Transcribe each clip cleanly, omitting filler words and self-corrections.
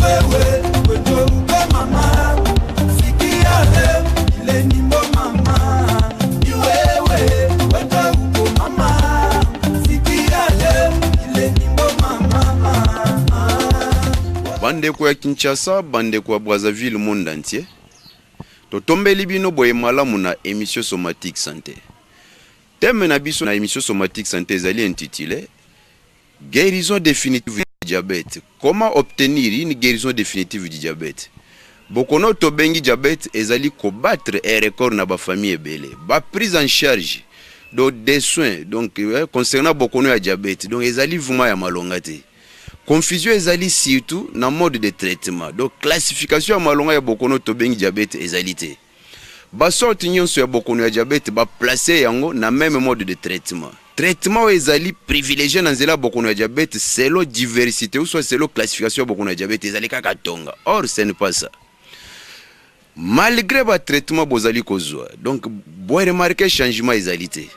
wewe wewe uko mama sikia leo ile nimbo mama ni wewe wewe uko mama sikia leo ile nimbo mama. Bande kwa Kinshasa, bande kwa Brazzaville, monde entier. Totombeli bino boye malamu na émission somatique santé. Thème na biso na émission somatique santé ezali intitulé guérison définitive du diabète. Comment obtenir une guérison définitive du diabète? Bokono to bengi diabète ezali combattre un record na ba famille ebele. Ba prise en charge des soins donc concernant bokono ya diabète. Donc ezali vuma ya malongate. Confusion ezali surtout na mode de traitement. Donc classification ya malonga ya bokono to bengi diabète ezalité. Ba sorte nyonso ya bokono ya diabète ba placer yango na même mode de traitement. Traitement ezali privilégié na nzela bokono ya diabète selon diversité ou soit selon classification bokono ya diabète ezali kaka tonga. Or ce n'est pas ça. Malgré ba traitement bozali kozwa. Donc boy remarquer changement ezalité.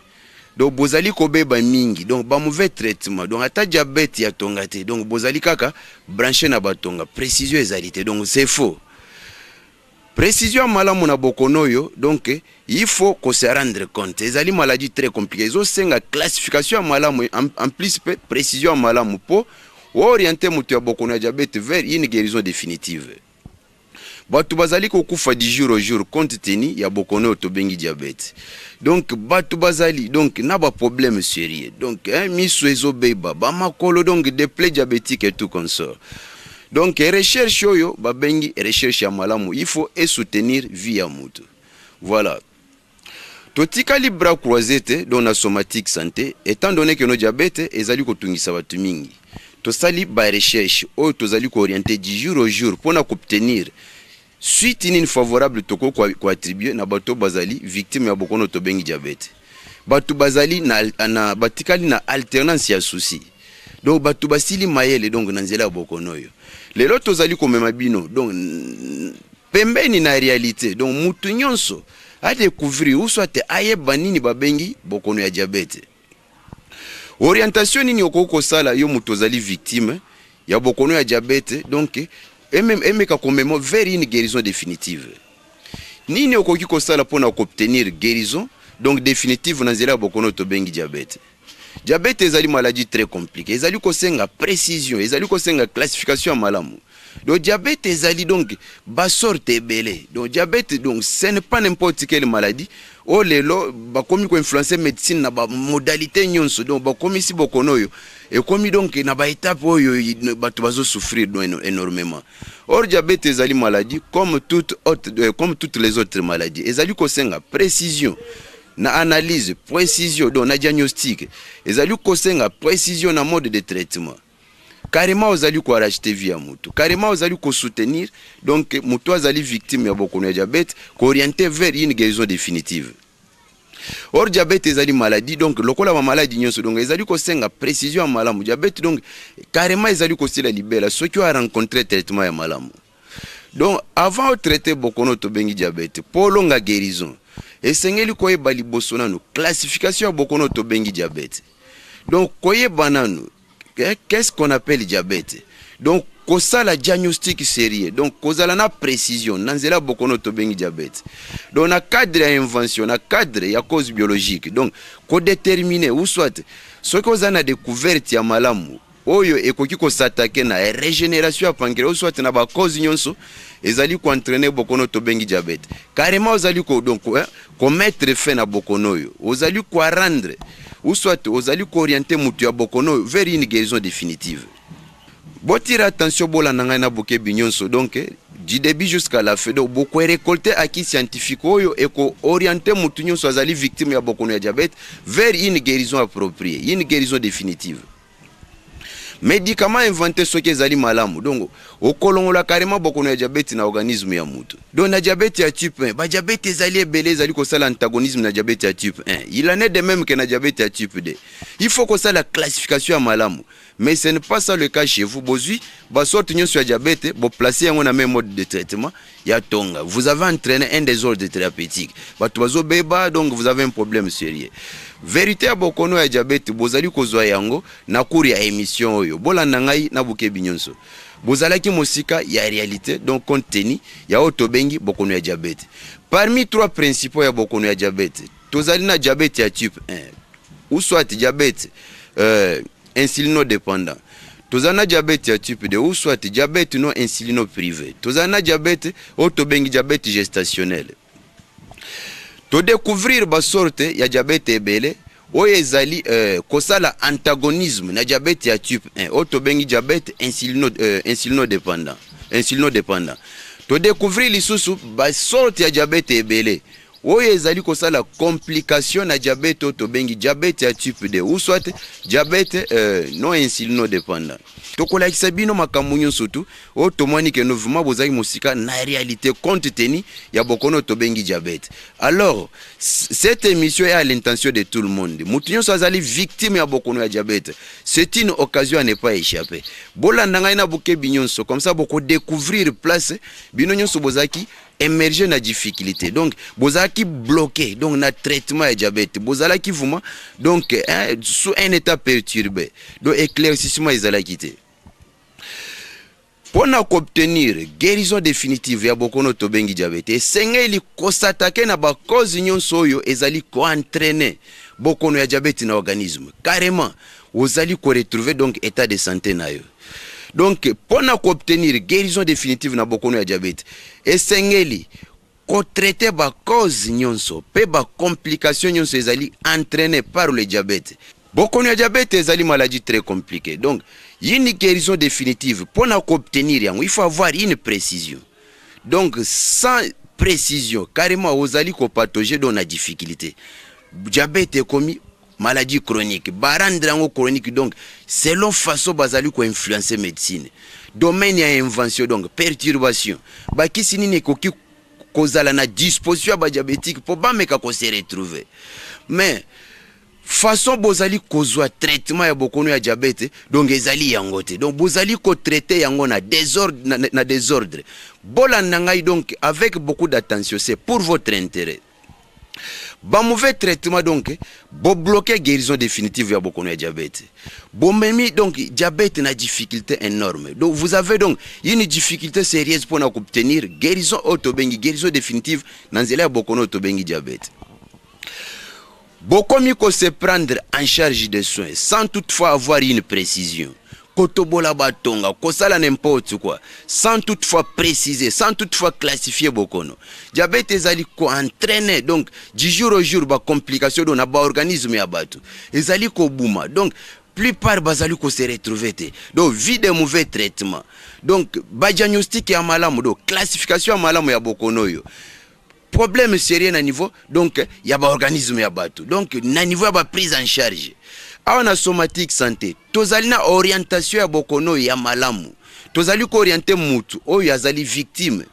Donc bozali kobeba mingi. Donc ba mauvais traitement. Donc ata diabète ya tongate. Donc bozali kaka branché na batonga. Précision ezalité. Donc c'est faux. Précision malamu na bokonoyo, donc il faut qu'on se rendre compte. Ezali maladie très compliquée. Ils ont senga classification malamu en plus précision malamu pour orienter mutu ya bokono ya diabète vers une guérison définitive. Batu bazali ko kufa du jour au jour compte tenu ya bokono to bengi diabète. Donc batu bazali donc na ba problème sérieux. Donc miso ezo beba ba makolo donc des plaies diabétiques et tout comme ça. Donc recherche yo babengi recherche ya malamu, il faut soutenir via mutu. Voilà. Totika libra croisete dans la somatique santé étant donné que nos diabète ezali ko tungisa batu mingi. To sali ba recherche o to zali ko orienter du jour au jour pour na obtenir suite une favorable toko ko attribuer na bato bazali victime ya bokono to bengi diabète. Batu bazali na batikali na alternance ya souci. Donc batu basili mayele donc nanzela bokono yo. Lelo tozali komema bino donc pembeni na réalité donc mutu nyonso a découvrir ou soit ayeba nini babengi bokono ya diabète. Orientation nini okoko sala yo mutu ozali victime ya bokono ya diabète donc même ka komemo vers une guérison définitive. Nini okoki ko sala pona obtenir guérison donc définitive na nzela bokono to bengi diabète. Diabète ezali maladie très compliquée. Ezali ko senga précision, ezali ko senga classification malamu. Donc diabète ezali donc ba sorte belé. Donc diabète donc ce n'est pas n'importe quelle maladie. Oh lelo ba komi ko influencer médecine na ba modalité nyonso. Donc ba komi si bokono yo et komi donc na ba étape oyo bato bazo souffrir énormément. Or diabète ezali maladie comme toutes les autres maladies. Ezali ko senga précision. Na analyse, précision, donc na diagnostic. Ezali ko senga précision na mode de traitement. Carrément ozali ko racheter via mutu. Carrément ozali ko soutenir donc mutu azali victime ya bokono ya diabète ko orienter vers une guérison définitive. Or diabète ezali maladie donc lokola ma maladie nyonso donc ezali ko senga précision malamu. Diabète donc carrément ezali ko sila libela ceux qui ont rencontré traitement ya malamu. Donc avant de traiter bokono to bengi diabète pour longa guérison et sengeli koye bali bosonano classification bokono to bengi diabète. Donc koye banano qu'est-ce qu'on appelle diabète? Donc kosa la diagnostic sérieux. Donc kozala na précision nanzela bokono to bengi diabète. Donc na cadre ya invention, na cadre ya cause biologique. Donc ko déterminer ou soit ce que vous avez découvert ya malamu oyo ekoki ko s'attaquer na régénération ya pancréas ou soit na ba cause nyonso ezali ko entraîner bokono to bengi diabète. Carrément ozali ko donc ko mettre fin na bokono yo. Ozali ko rendre ou soit ozali ko orienter mutu ya bokono vers une guérison définitive. Botira attention bola nanga na boke binyonso donc du début jusqu'à la fin donc beaucoup récolter acquis scientifique oyo et ko orienter mutu nyonso azali victime ya bokono ya diabète vers une guérison appropriée, une guérison définitive. Médicaments inventés ce qui est malamu. Donc, au kolongola carrément beaucoup de diabète na organisme ya mutu. Donc, na diabète ya type 1, ba diabète ezali belé ezali ko sala antagonisme na diabète ya type 1. Il en est de même que na diabète ya type 2. Il faut que ça la classification ya malamu. Mais ce n'est pas ça le cas chez vous. Bozui, ba sorte nyon sur diabète, bo placer yango na même mode de traitement, ya tonga. Vous avez entraîné un désordre thérapeutique. Ba tubazo beba donc vous avez un problème sérieux. Vérité ya bokono ya diabète bozali kozwa yango na cours ya émission oyo. Bola nangai na buke binyonso. bozalaki mosika ya réalité donc compte tenu ya otobengi bokono ya diabète. Parmi trois principaux ya bokono ya diabète, tozali na diabète ya type 1 ou soit diabète insulinodépendant. Tozana diabète ya type 2 ou soit diabète non insulino privé. Tozana diabète otobengi diabète gestationnel. To découvrir ba sorte ya diabète ebele oyo ezali kosala antagonisme na diabète ya type 1 otobengi diabète insulinodépendant. To découvrir lisusu ba sorte ya diabète ebele oyo ezali kosala complication na diabète otobengi diabète ya type 2 ou soit diabète non insulinodépendant. Tokolakisa bino makambo nyonso tu otomwani ke no vraiment bozali mosika na réalité compte tenu ya bokono tobengi diabète. Alors cette émission est à l'intention de tout le monde. Mutu nyonso azali victime ya bokono ya diabète. C'est une occasion à ne pas échapper. Bolanda ngai na buke binyonso comme ça boko découvrir place bino nyonso bozaki émerger na difficulté. Donc bozaki bloqué donc na traitement ya diabète. Bozalaki vraiment donc sous un état perturbé. Donc éclaircissement ezalaki te. Pour obtenir guérison définitive ya bokono tobengi diabète, sengeli kosatake na ba cause nyonso oyo ezali ko entraîner bokono ya diabète na organisme. Carrément, ozali ko retrouver donc état de santé na yo. Donc pour obtenir guérison définitive na bokono ya diabète, sengeli ko traiter ba cause nyonso pe ba complication nyonso ezali entraîné par le diabète. Bokono ya diabète ezali maladie très compliquée. Donc une guérison définitive pour obtenir il faut avoir une précision. Donc sans précision carrément ozali ko pathoger dans la difficulté. Diabète est comme maladie chronique, barandrango chronique, donc selon façon bazali ko influencer médecine. Domaine ya invention donc perturbation. Ba kisini ne koki kozala na disposition ba diabétique pour ba meka ko se retrouver. Mais façon bozali kozwa traitement ya bokono ya diabète donc ezali yango te. Donc bozali ko traiter yango na désordre. Bolanda ngai donc avec beaucoup d'attention, c'est pour votre intérêt. Ba mauvais traitement donc bo bloquer guérison définitive ya bokono ya diabète. Bo memi donc diabète na difficulté énorme. Donc vous avez donc une difficulté sérieuse pour obtenir guérison otobengi guérison définitive na nzela ya bokono otobengi diabète. Beaucoup mieux se prendre en charge des soins sans toutefois avoir une précision. Kotobola batonga, kosala n'importe quoi, sans toutefois préciser, sans toutefois classifier bokono. Diabète ezali ko entraîner donc du jour au jour ba complication dans ba organisme ya batu. Ezali ko bouma. Donc plupart bazali ko se retrouver te. Donc vie de mauvais traitement. Donc ba diagnostic ya malamu do classification ya malamu ya bokono yo. Problème sérieux na niveau donc ya ba organisme ya batu. Donc na niveau ya ba prise en charge. Awana somatique santé tozali na orientation ya bokono ya malamu. Tozali ko orienter mutu oyo azali victime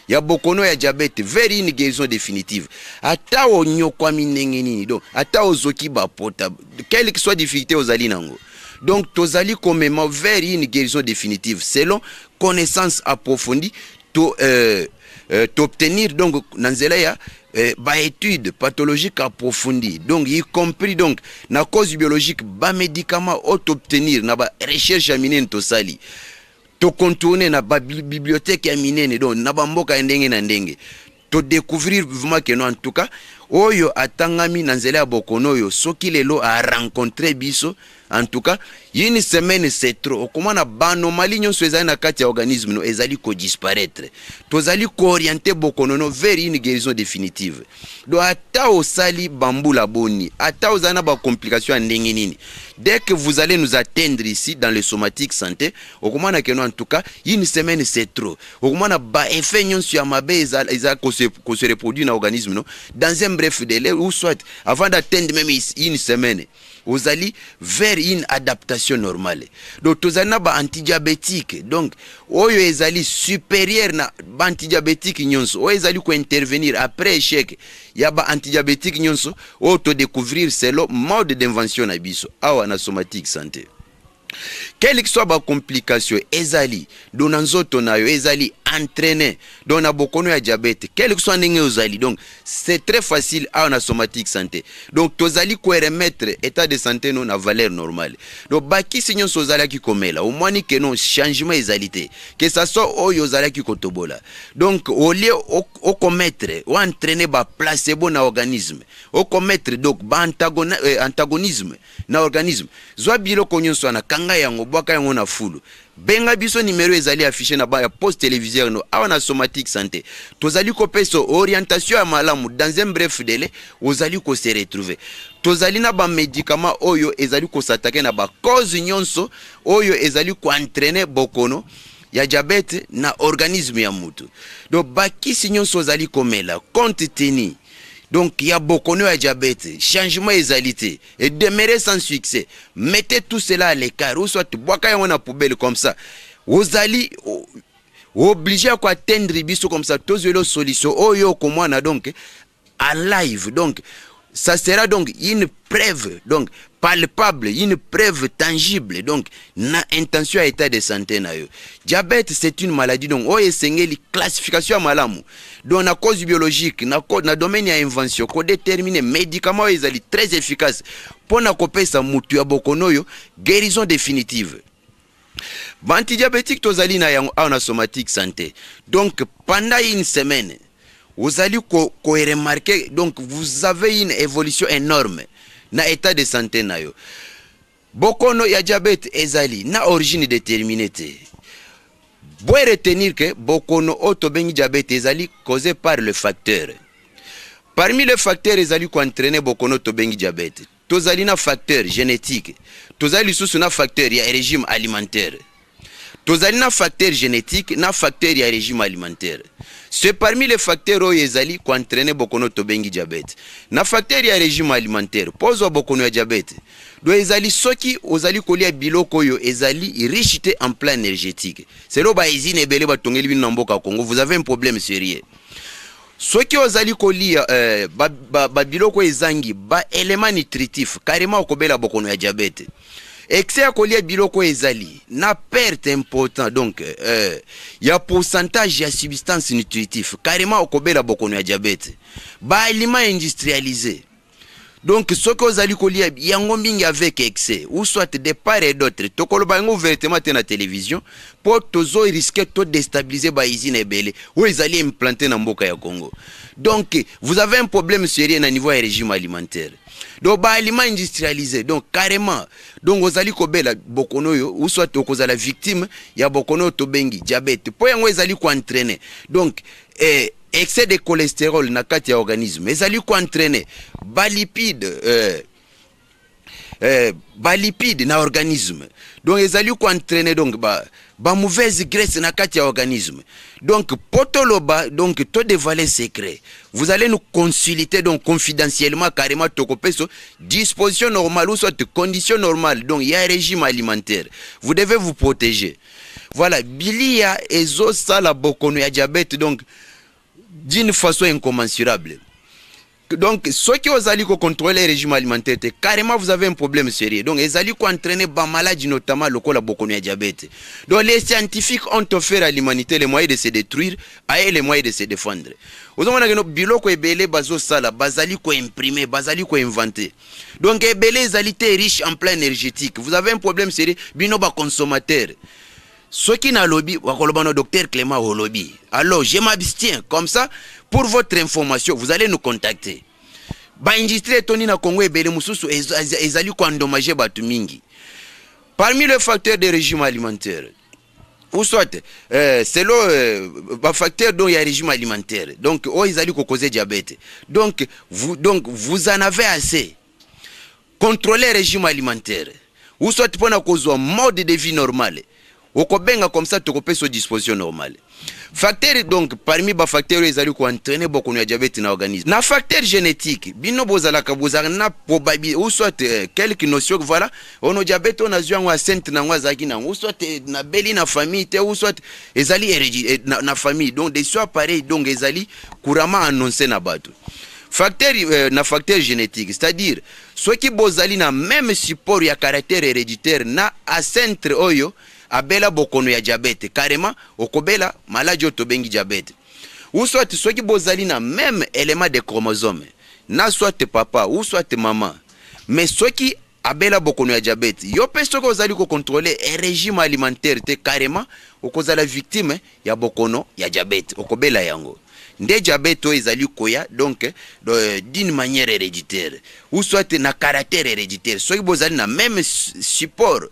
ya bokono ya diabète vers une guérison définitive. Ata onyokwa minenge nini donc ata ozoki ba pota quelle que soit difficulté ozali nango. Donc tozali komema vers une guérison définitive selon connaissance approfondie d'obtenir donc nanzela ya ba étude pathologique approfondie donc y compris donc na cause biologique ba médicament obtenir na ba recherche ya minene to sali to contourner na ba bibliothèque ya minene donc na ba mboka ndenge na ndenge to découvrir vraiment que non en tout cas oyo atangami nanzela ya bokono yo soki lelo a rencontrer biso en tout cas une semaine c'est trop comment na banomalie nyonso ezali na kati ya organisme no ezali ko disparaître tozali ko orienter bokono no vers une guérison définitive do ata osali bambula boni ata ozana ba complication ndenge nini dès que vous allez nous atteindre ici dans le somatique santé comment na que non en tout cas une semaine c'est trop comment na ba effet nyonso ya mabe ezali ko se reproduire na organisme no dans un bref délai ou soit avant d'atteindre même une semaine vous allez vers une adaptation normale. Donc tozana ba antidiabétique donc oyo ezali supérieur na ba antidiabétique nyonso oyo ezali ko intervenir après échec ya ba antidiabétique nyonso o to découvrir selon mode d'invention na biso awa na somatique santé. Quelle que soit ba complication ezali donanzoto na yo ezali entraîner donc na bokono ya diabète quel que soit ndenge ozali. Donc c'est très facile à na somatique santé. Donc tozali ko remettre état de santé non na valeur normale. Donc baki sinyo sozala ki komela au moins que non changement ezalité que ça soit oyo zala ki kotobola. Donc au lieu au commettre ou entraîner ba placebo na organisme au commettre donc ba antagonisme na organisme zwa bilo konyo na kanga yango bwaka yango na fulu benga biso numéro ezali affiché na ba ya poste téléviseur no awa na somatique santé tozali ko peso orientation ya malamu dans un bref délai ozali ko se retrouver tozali na ba médicament oyo ezali ko s'attaquer na ba cause nyonso oyo ezali ko entraîner bokono ya diabète na organisme ya mutu. Donc bakisi nyonso ozali komela compte tenu donc il y a beaucoup de diabète, changement ezalité et demeurer sans succès. Mettez tout cela à l'écart ou soit boaka on a poubelle comme ça. Vous allez obligé à atteindre biso comme ça tous les solutions oyo comme on a donc en live. Donc ça sera donc une preuve donc palpable, une preuve tangible donc na intention à état de santé na yo. Diabète c'est une maladie donc o esengeli classification malamu. Donc na cause biologique na domaine ya invention ko déterminer médicaments ezali très efficace pour na kopesa mutu ya bokono yo guérison définitive. Antidiabétique tozali na yango na somatique santé. Donc pendant une semaine vous allez remarquer donc vous avez une évolution énorme na état de santé na yo. Bokono ya diabète ezali na origine déterminée te. Vous retenir que bokono otobengi diabète ezali causé par le facteur. Parmi les facteurs ezali ko entraîner bokono tobengi diabète. Tozali na facteur génétique. Tozali sous na facteur ya régime alimentaire. Tozali na facteur génétique na facteur ya régime alimentaire. C'est parmi les facteurs oyo ezali ko entraîner bokono tobengi diabète. Na facteur ya régime alimentaire pozo bokono ya diabète. Do ezali soki ozali kolia biloko oyo ezali richité en plan énergétique. C'est lo ba izine ebele ba tongeli bino mboka Congo, vous avez un problème sérieux. Soki ozali kolia ba biloko ezangi ba élément nutritif carrément okobela bokono ya diabète. Excès à coller biloko ezali na perte important donc il y a pourcentage de substances nutritives carrément okobela bokono ya diabète ba aliments industrialisés. Donc ce que vous allez coller yango mingi avec excès ou soit de part et d'autre tokoloba yango ouvertement na télévision pour tozo risquer de déstabiliser ba usine ebele ou ils allaient implanter na mboka ya Congo. Donc vous avez un problème sérieux na niveau du régime alimentaire. Donc ba aliments industrialisés donc carrément donc vous allez kobela bokono yo ou soit okozala victime ya bokono tobengi diabète po yango ezali ko entraîner donc excès de cholestérol na kati ya organisme ezali ko entraîner ba lipide na organisme donc ezali ko entraîner donc ba mauvaise graisse na kati ya organisme. Donc potoloba donc taux de valeur secret vous allez nous consulter donc confidentiellement carrément tokopeso disposition normale ou soit condition normale donc il y a un régime alimentaire vous devez vous protéger. Voilà bilia ezo sala bokono ya diabète donc d'une façon incommensurable. Donc ceux qui ont contrôler le régime alimentaire carrément vous avez un problème sérieux. Donc ils allaient entraîner des maladies notamment le col à diabète. Donc les scientifiques ont offert à l'humanité les moyens de se détruire et les moyens de se défendre. Vous avez un biloko ebele bazo sala bazali ko imprimer bazali ko inventer. Donc ebele ezalité riche en plan énergétique. Vous avez un problème sérieux bino ba consommateur. Ceux qui n'ont lobby, le docteur Clément au lobby. Alors, je m'abstiens. Comme ça, pour votre information, vous allez nous contacter. Industrie Tony na Congo et Belemususu, ils allaient endommager Batumingi. Parmi les facteurs de régime alimentaire, ou soit, c'est le facteur dont il y a régime alimentaire. Donc, ils allaient causer diabète. Donc, vous en avez assez. Contrôlez le régime alimentaire. Ou soit, pour un mode de vie normal. Okobenga comme ça tokopé sur disposition normale. Facteur donc parmi les facteurs les allez ko entraîner beaucoup de diabète dans l'organisme. Na facteur génétique, bino bozala ka bozala na probabilité ou soit quelques notions voilà, on a diabète on a zwa wa sainte na wa zaki na ou soit na beli na famille te ou soit ezali héréditaire na famille donc des soit pareil donc ezali couramment annoncé na bato. Facteur na facteur génétique, c'est-à-dire ceux qui bozali na même support ya caractère héréditaire na à centre oyo abela bokono ya diabete carrément okobela maladie otobengi diabete. Ou soit soki bozali na même élément de chromosome na soit papa ou soit maman mais soki abela bokono ya diabete yo pe soki ozali ko contrôler un régime alimentaire te carrément okozala victime ya bokono ya diabete okobela yango. Nde diabete ezali koya donc d'une manière héréditaire ou soit na caractère héréditaire soki bozali na même support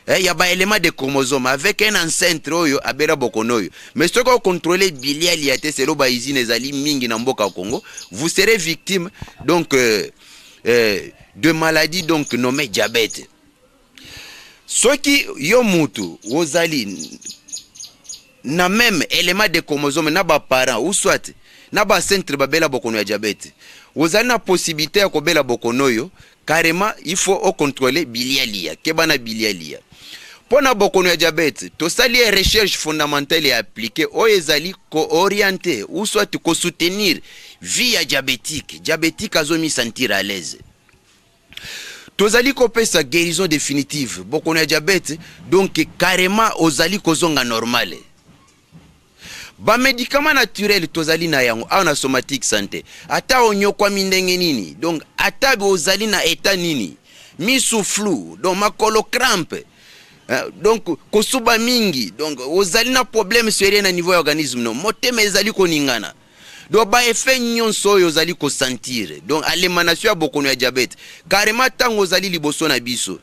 il y a un élément de chromosome avec un ancêtre oyo abera bokono oyo mais soki ko contrôler bilial ya te selo ba izine ezali mingi na mboka Congo vous serez victime donc de maladies donc nommées diabète. Soki yo mutu ozali na même élément de chromosome na ba parents ou soit na ba centre babela bokono ya diabète ozali na possibilité ya kobela bokono yo carrément il faut au contrôler bilialia kebana bilialia pona bokono ya diabète to sali recherche fondamentale et appliquée o ezali ko orienter ou soit ko soutenir vie ya diabétique azomi sentir à l'aise. Tozali kopesa guérison définitive bokono ya diabète donc carrément ozali kozonga normal. Ba médicament naturel tozali na yango ana somatique santé ata onyokwa mindenge nini donc ata ozali na état nini misu flou donc makolo crampe donc kosuba mingi donc ozali na problème sérieux na niveau ya organisme no motema ezali koningana donc ba effet nyonso oyo ozali ko sentir donc alimentation ya bokono ya diabète carrément tango ozali liboso na biso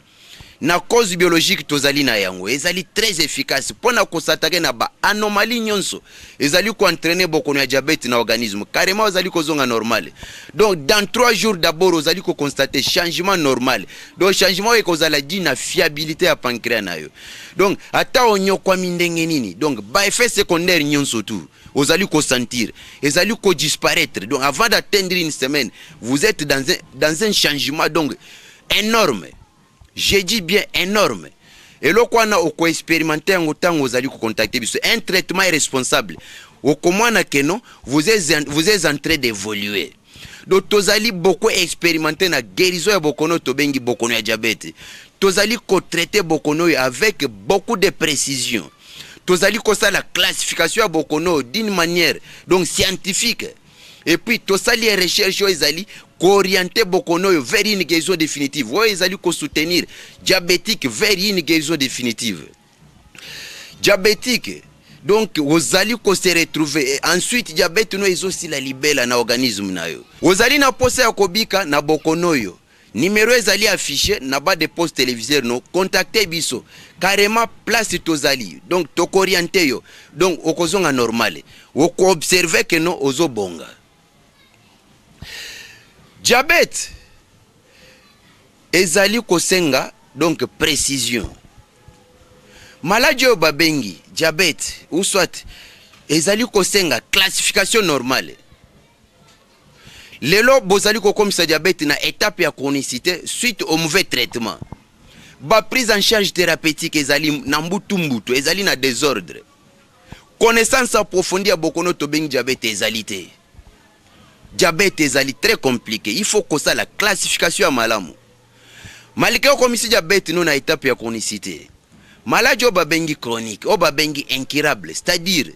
na cause biologique tozali na yango ezali très efficace pona ko s'attaquer na ba anomalie nyonso ezali ko entraîner bokono ya diabète na organisme carrément ozali ko zonga normal. Donc dans 3 jours d'abord ozali ko constater changement normal donc changement e kozala di na fiabilité ya pancréas na yo donc ata onyokwa mindenge nini donc ba effet secondaire nyonso tout ozali ko sentir ezali ko disparaître donc avant d'atteindre une semaine vous êtes dans un changement donc énorme. J'ai dit bien énorme. Et là, quand on a expérimenté en autant, vous allez contacter. Un traitement est responsable. Au comment vous êtes en train d'évoluer. Donc, vous allez beaucoup expérimenter la guérison de bokono tobengi bokono ya diabète. Vous allez traiter bokono avec beaucoup de précision. Vous allez la classification de bokono d'une manière donc scientifique. Et puis, tout ça, les recherches, ils allaient orienter bokono vers une guérison définitive. Ils allaient soutenir diabétique vers une guérison définitive. Diabétique, donc, vous allez se retrouver. Ensuite, diabète, nous, ils aussi la libelle dans l'organisme. Vous allez na poser à kobika na bokono yo. Numéro ils allaient afficher na bas de poste téléviseur no. Contactez biso. Carrément place tozali. Donc, toko orienter yo. Donc, okozonga normal. Oko observer que no ozo bonga. Diabète ezali kosenga donc précision. Maladie au babengi diabète ou soit ezali kosenga classification normale. Lelo bozali ko comme ça diabète na étape ya chronicité suite au mauvais traitement. Ba prise en charge thérapeutique ezali na mbutu ezali na désordre. Connaissance approfondie ya bokono tobengi diabète ezali te. Diabète ezali très compliqué. Il faut que ça la classification à malamu. Malgré comme si diabète non na étape ya chronicité. Maladie obabengi chronique, obabengi incurable, c'est-à-dire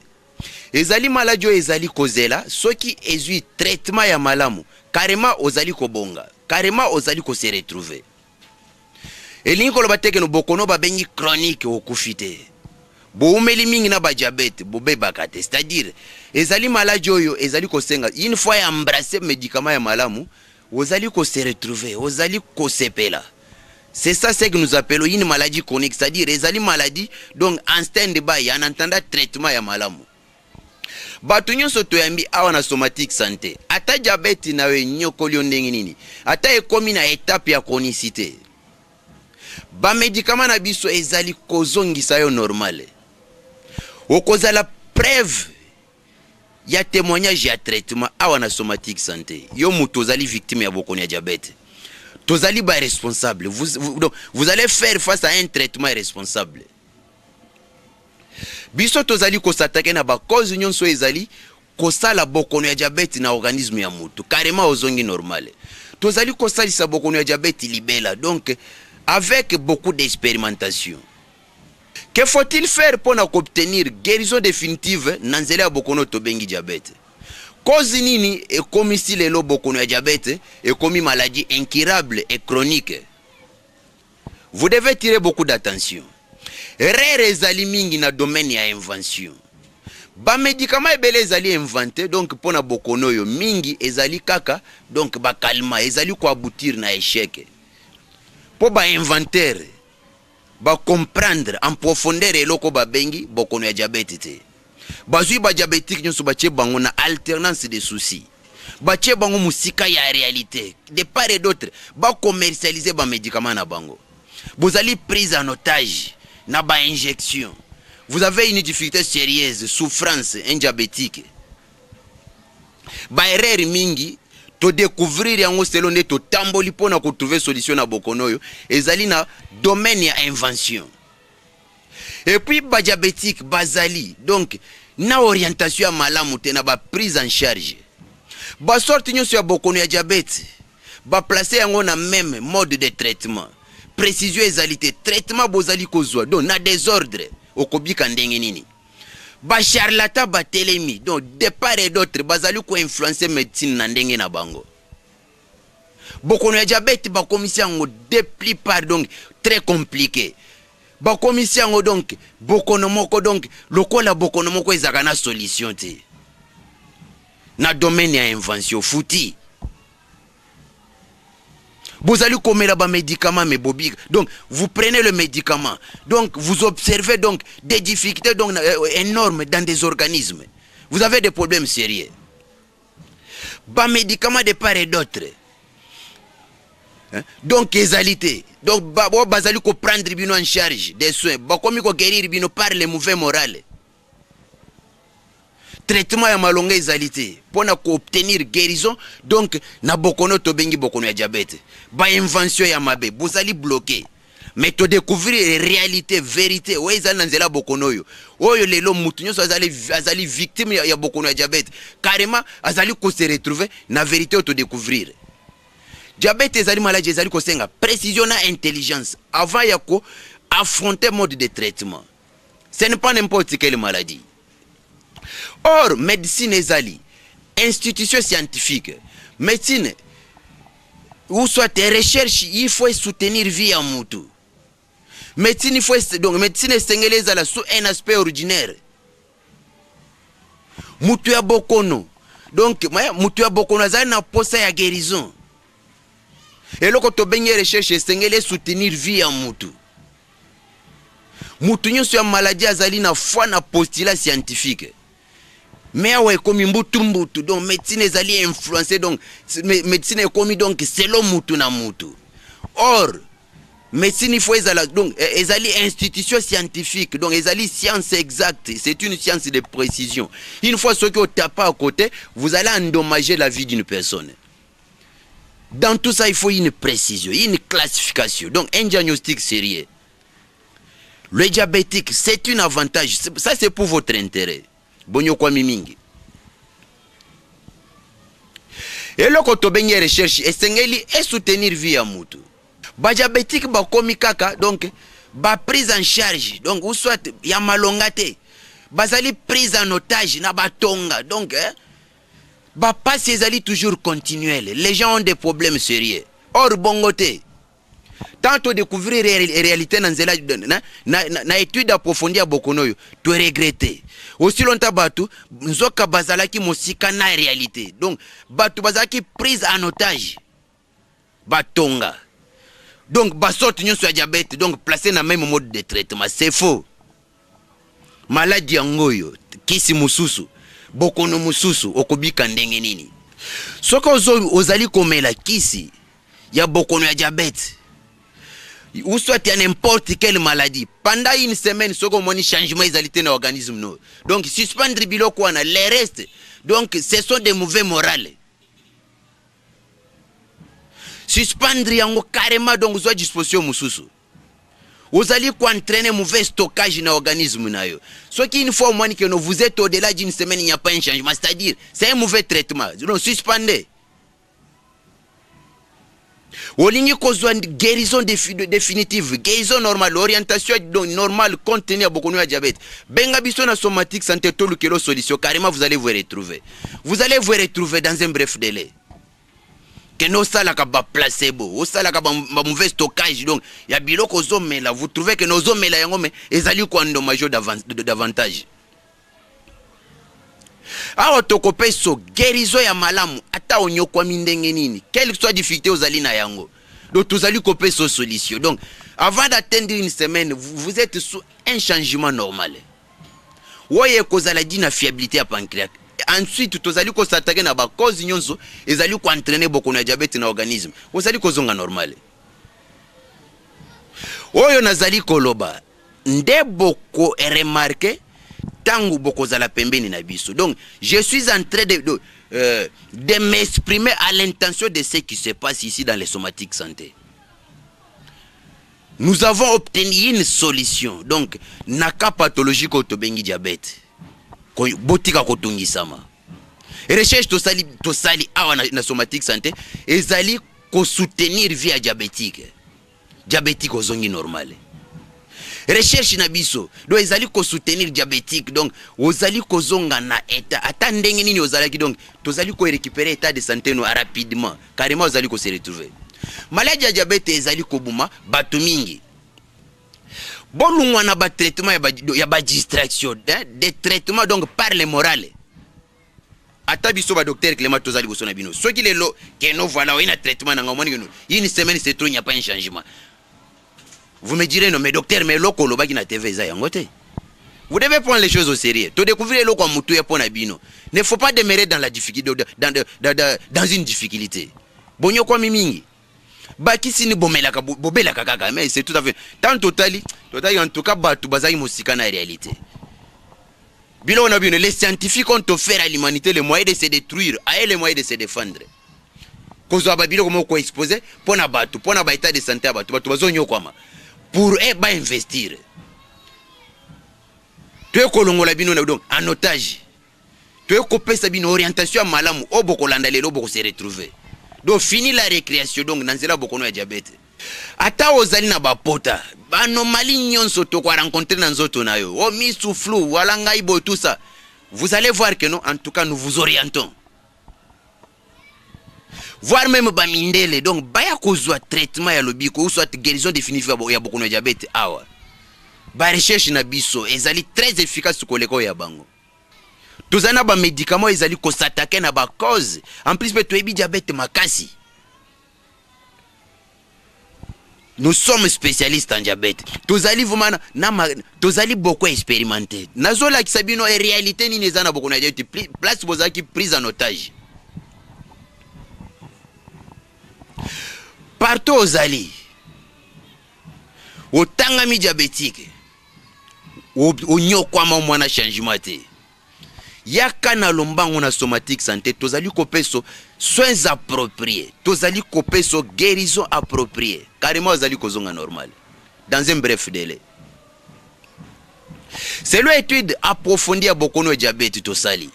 ezali maladie ezali kozela soki ezui traitement ya malamu, carrément ozali kobonga, carrément ozali ko se retrouver. Elingi koloba teke no bokono babengi chronique okufite. Boumeli mingi na ba diabète, bobebaka te, c'est-à-dire ezali maladie oyo ezali kosenga une fois embrasser médicament ya malamu ozali ko se retrouver ozali ko sepela. C'est ça ce que nous appelons une maladie chronique, c'est-à-dire ezali maladie donc en stand-by en attendant traitement ya malamu. Batu nyonso toyambi awa na somatique santé ata diabète na we nyokoli ndenge nini ata ekomi na étape ya chronicité ba médicament na biso ezali kozongisa yo normal. Okozala preuve ya témoignage ya traitement awa na somatique santé yo mutu ozali victime ya bokono ya diabète tozali ba responsable vous allez faire face à un traitement responsable. Biso tozali ko s'attaquer na ba cause nyonso ezali ko sala bokono ya diabète na organisme ya mutu carrément ozongi normal. Tozali ko salisa bokono ya diabète libela donc avec beaucoup d'expérimentation. Que faut-il faire pour obtenir guérison définitive nanzele ya bokono tobengi diabète? Cause nini et comme si lelo bokono ya diabète et comme maladie incurable et chronique? Vous devez tirer beaucoup d'attention. Rare ezali mingi na domaine ya invention. Ba médicament ebele ezali inventé donc pona bokono yo mingi ezali kaka donc ba calma ezali ko aboutir na échec. Po ba inventaire ba comprendre en profondeur eloko ba bengi bokono ya diabète te. Bazui ba diabétique nyonso ba tie bango na alternance de soucis. Ba tie bango musika ya réalité. De part et d'autre ba commercialiser ba médicament na bango. Vous allez prise en otage na ba injection. Vous avez une difficulté sérieuse, souffrance, un diabétique. Ba erreur mingi to découvrir yango selon to tamboli pona ko trouver solution na bokono yo ezali na domaine ya invention. Et puis ba diabétique bazali donc na orientation ya malamu te na ba prise en charge. Ba sorti nyonso ya bokono ya diabète ba placer yango na même mode de traitement. Précision ezalité traitement bozali kozwa donc na désordre okobika ndenge nini. Ba charlatan ba telemi donc de part et d'autre bazali ko influencer médecine na ndenge na bango. Bokono ya diabète ba commission de plus par donc très compliqué. Ba commission donc bokono moko donc lokola bokono moko ezaka na solution te. Na domaine ya invention fouti. Vous allez commettre un médicament, mais bobi. Donc, vous prenez le médicament. Donc, vous observez donc des difficultés donc, énormes dans des organismes. Vous avez des problèmes sérieux. Bas médicaments de part et d'autre. Hein? Donc, égalité. Donc, vous allez prendre en charge des soins. Comme vous guérir par les mauvais morales. Traitement ya malonga égalité pour obtenir guérison donc na bokono to bengi bokono ya diabète ba invention ya mabe vous allez bloquer mais to découvrir réalité vérité ouais ezali na nzela bokono yo oyo lelo mutu nyonso azali victime ya bokono ya diabète carrément azali ko se retrouver na vérité to découvrir diabète ezali maladie ezali ko senga précision na intelligence avant ya ko affronter mode de traitement. Ce n'est pas n'importe quelle maladie. Or, médecine ezali, institution scientifique, médecine, ou soit tes recherches, il faut soutenir vie à moutou. Médecine, il faut, donc, médecine est là sous un aspect ordinaire. Moutou ya bokono. Donc, moutou ya bokono, ça n'a pas ça ya guérison. Et là, quand on a recherche, c'est soutenir vie à moutou. Moutou nyonso ya maladie azali na foi na postulat scientifique. Mais ouais comme mbutu donc médecine ezali influencé donc médecine est comme donc selon mutu na mutu. Or médecine il faut ezala donc ezali institution scientifique donc ezali science exacte, c'est une science de précision. Une fois ce que vous tapez à côté, vous allez endommager la vie d'une personne. Dans tout ça il faut une précision, une classification. Donc un diagnostic sérieux. Le diabétique c'est un avantage, ça c'est pour votre intérêt. Bonyo kwa mimingi. Et là quand on benye recherche esengeli et soutenir vie ya mutu. Ba diabétique ba komi kaka donc ba prise en charge donc ou soit ya malongate. Bazali prise en otage na batonga donc ba passe ezali toujours continuel. Les gens ont des problèmes sérieux. Or bongote. Tant découvrir réalité dans na étude approfondie à bokonoyo, tu regretter. Aussi longtemps batu nzoka bazalaki mosika na réalité. Donc batu bazalaki prise en otage. Batonga. Donc basot nyonso ya diabète donc placé dans même mode de traitement, c'est faux. Maladie ngoyo kisi mususu, bokono mususu okobika ndenge nini. Soko ozali komela kisi ya bokono ya diabète. Ou soit il y a n'importe quelle maladie. Pendant une semaine, ce qu'on a changement d'égalité dans l'organisme. Donc, suspendre biloko na les restes. Donc, ce sont des mauvais morales. Suspendre yango carrément donc vous avez disposition mususu. Vous allez entraîner mauvais stockage dans l'organisme na yo. Ce qui une fois au moins que vous êtes au-delà d'une semaine, il n'y a pas un changement. C'est-à-dire, c'est un mauvais traitement. Donc, suspendez. olingi kozwa guérison définitive, guérison normale, orientation normale compte tenu ya bokono ya diabète, benga biso na Somatic Santé to lukelo solution, carrément vous allez vous retrouver. Vous allez vous retrouver dans un bref délai. Que nos salaka ba placebo, au salaka ba mauvais stockage, donc ya biloko zomela, vous trouvez que nos omela yango mais ezali ko endommage davantage. Awa tokope so guérison ya malamu ata onyokwa mindenge nini, quelle que soit difficulté ozali na yango. Donc tozali kope so solution. Donc avant d'atteindre une semaine, vous êtes sous un changement normal. Woye kozala dina fiabilité ya pancréas. Ensuite tozali ko s'attaquer na ba cause nyonso ezali ko entraîner beaucoup na diabète na organisme. Ozali ko zonga normal. Oyo nazali koloba nde boko remarquer tangu boko zala pembeni na biso. Donc je suis en train de m'exprimer à l'intention de ce qui se passe ici dans les Somatic Santé. Nous avons obtenu une solution. Donc naka pathologie ko tobengi diabète. Botika kotungisama. Recherche tosali awa na Somatic Santé ezali ko soutenir via diabétique. Diabétique ozongi normal. Recherche na biso do ezali ko soutenir diabétique, donc ozali ko zonga na état ata ndenge nini ozalaki, donc tozali ko récupérer état de santé no rapidement, carrément ozali ko se retrouver. Maladie ya diabète ezali ko buma batu mingi. Bolungwa na ba traitement ya ba distraction, des traitements donc par le moral. Ata biso ba docteur Clément tozali ko sona bino. Soki lelo que no voilà une traitement na ngomoni que une semaine c'est trop, il n'y a pas un changement. Vous me direz non mais docteur mais loko lo baki na TV za yangote. Vous devez prendre les choses au sérieux. To découvrir loko mutu ya pona bino. Ne faut pas demeurer dans la difficulté dans une difficulté. Bonyo kwa mimingi. Baki sini bomela ka bobela kaka, mais c'est tout à fait tant totali en tout cas batu bazai musika na réalité. Bilo na bino les scientifiques ont offert à l'humanité les moyens de se détruire, et les moyens de se défendre. Kozo ababilo comme ko exposer pona batu, pona ba état de santé batu bazonyo kwama. Pour ba investir. Tu es kolongola bino na donc en otage. Tu es kopesa bino orientation malamu oboko landa lelo boko se retrouver. Donc fini la récréation, donc nanzela bokono ya diabète. Ata ozali na bapota, anomalie nyonso to kwa rencontrer na nzoto na yo. O mi soufflou, wala ngai bo tout ça. Vous allez voir que non, en tout cas nous vous orientons. Voir même ba mindele, donc baya kozwa traitement ya lobiko ou soit guérison définitive ya bokono ya diabète awa. Ba recherche na biso ezali très efficace ko leko ya bango. Tozana ba médicaments ezali ko s'attaquer na ba cause. En plus tu ebi diabète makasi. Nous sommes spécialistes en diabète. Tozali vraiment tozali beaucoup expérimenté. Nazola kisabino en réalité ni nezana beaucoup na diabète place bozaki prise en otage. Partout ozali otangami diabétique onyokwama mwana changement te. Yaka na lombango na Somatic Santé tozali kopeso soins appropriés, tozali kopeso guérison appropriée, carrément ozali kozonga normal dans un bref délai. C'est l'étude approfondie à bokono de diabète tosali.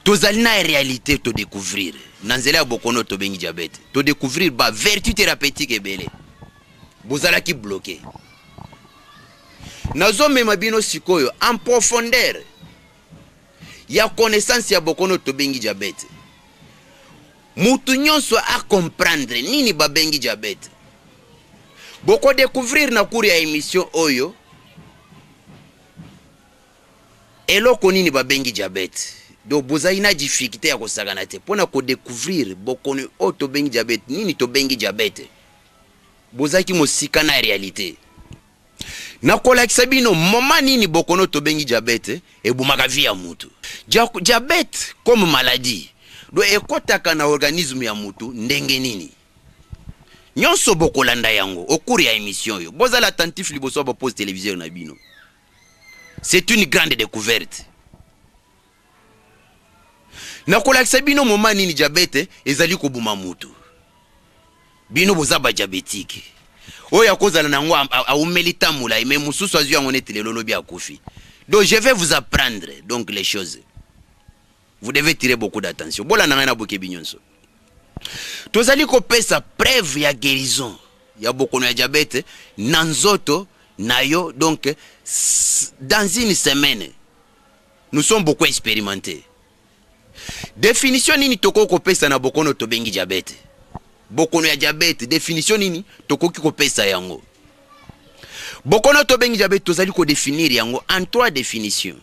Tozali na réalité to découvrir. Nanzela bokono to bengi diabète. To découvrir ba vertu thérapeutique ebele. Bozala ki bloqué. Nazo mema bino sikoyo en profondeur. Ya connaissance ya bokono to bengi diabète. Mutu nyonso a comprendre nini ba bengi diabète. Boko découvrir na cours ya émission oyo. Eloko nini ba bengi diabète. Donc boza ina difficulté ya kosagana te pona ko découvrir bokono o to bengi diabète nini to bengi diabète. Boza ki mosika na réalité. Na kolakisa bino moma nini bokono to bengi diabète e bumaka vie ya mutu. Diabète comme maladie do ekotaka na organisme ya mutu ndenge nini. Nyonso bokolanda yango okuri ya émission yo. Boza l'attentif liboso ba pose télévision na bino. C'est une grande découverte. Na kolakisa bino moma nini diabète ezali ko buma mutu. Bino boza ba diabétique. Oya kozala nango aumelita mula mais mususu azu yango netele lolobi akufi. Donc je vais vous apprendre donc les choses. Vous devez tirer beaucoup d'attention. Bola nanga na boke binyonso. tozali kopesa preuve ya guérison ya bokono ya diabète na nzoto na yo. Donc dans une semaine nous sommes beaucoup expérimentés. Définition nini toko kopesa na bokono tobengi diabète? Bokono ya diabète définition nini toko kopesa yango? Bokono tobengi diabète tozali ko définir yango en 3 définitions.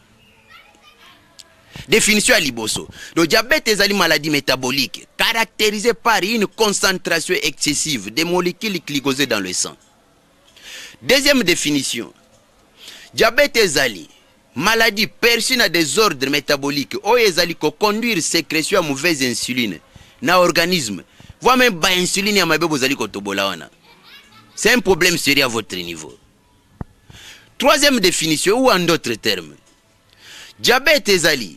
Définition à liboso. Le diabète est une maladie métabolique caractérisée par une concentration excessive des molécules glycosées dans le sang. Deuxième définition. Diabète est une maladie perçue dans des ordres métaboliques où ezali ko conduire sécrétion à mauvaise insuline na organisme. Voire même ba insuline ya mabe bozali ko tobola wana. C'est un problème sérieux à votre niveau. Troisième définition, ou en d'autres termes, diabète ezali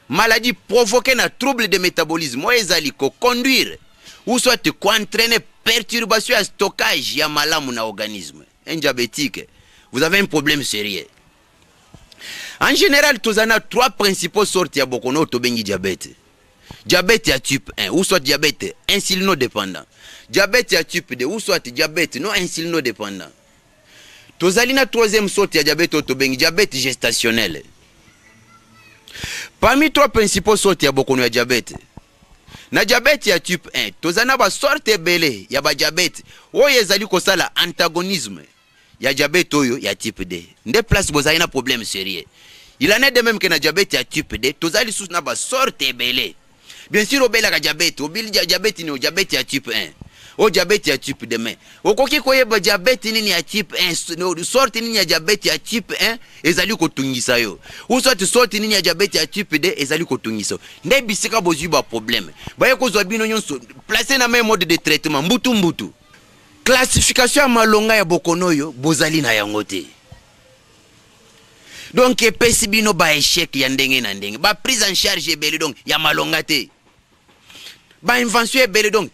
maladie provoquée na trouble de métabolisme ou ezali ko conduire ou soit ko entraîner perturbation à stockage ya malamu na organisme. Un diabétique, vous avez un problème sérieux. En général, tous en a 3 principaux sortes ya bokono tobengi diabète. Diabète ya type 1 ou soit diabète insulinodépendant. Diabète ya type 2 ou soit diabète non insulinodépendant. Tozali na 3e sorte ya diabète tobengi diabète gestationnel. Parmi 3 principaux sortes ya bokono ya diabète, na diabète ya type 1, tozana ba sorte belé ya ba diabète oyo ezali kosala antagonisme ya diabète oyo ya type 2. Nde place bozali na problème sérieux. Il en est de même que na diabète ya type 2, tozali sous na ba sorte belé. Bien sûr obela ka diabète, obili diabète ni o diabète ya type 1. O diabète ya type 2 mais okoki koyeba diabète nini ya type 1 sorte nini ya diabète ya type 1 ezali kotungisa yo ou soit sorte nini ya diabète ya type 2 ezali kotungisa nde bisika bozwi ba problème baye kozwa bino nyonso placer na même mode de traitement mbutu classification ya malonga ya bokono yo bozali na yango te. Donc epesi bino ba échec ya ndenge na ndenge ba prise en charge ebele donc ya malonga te ba invention ebele donc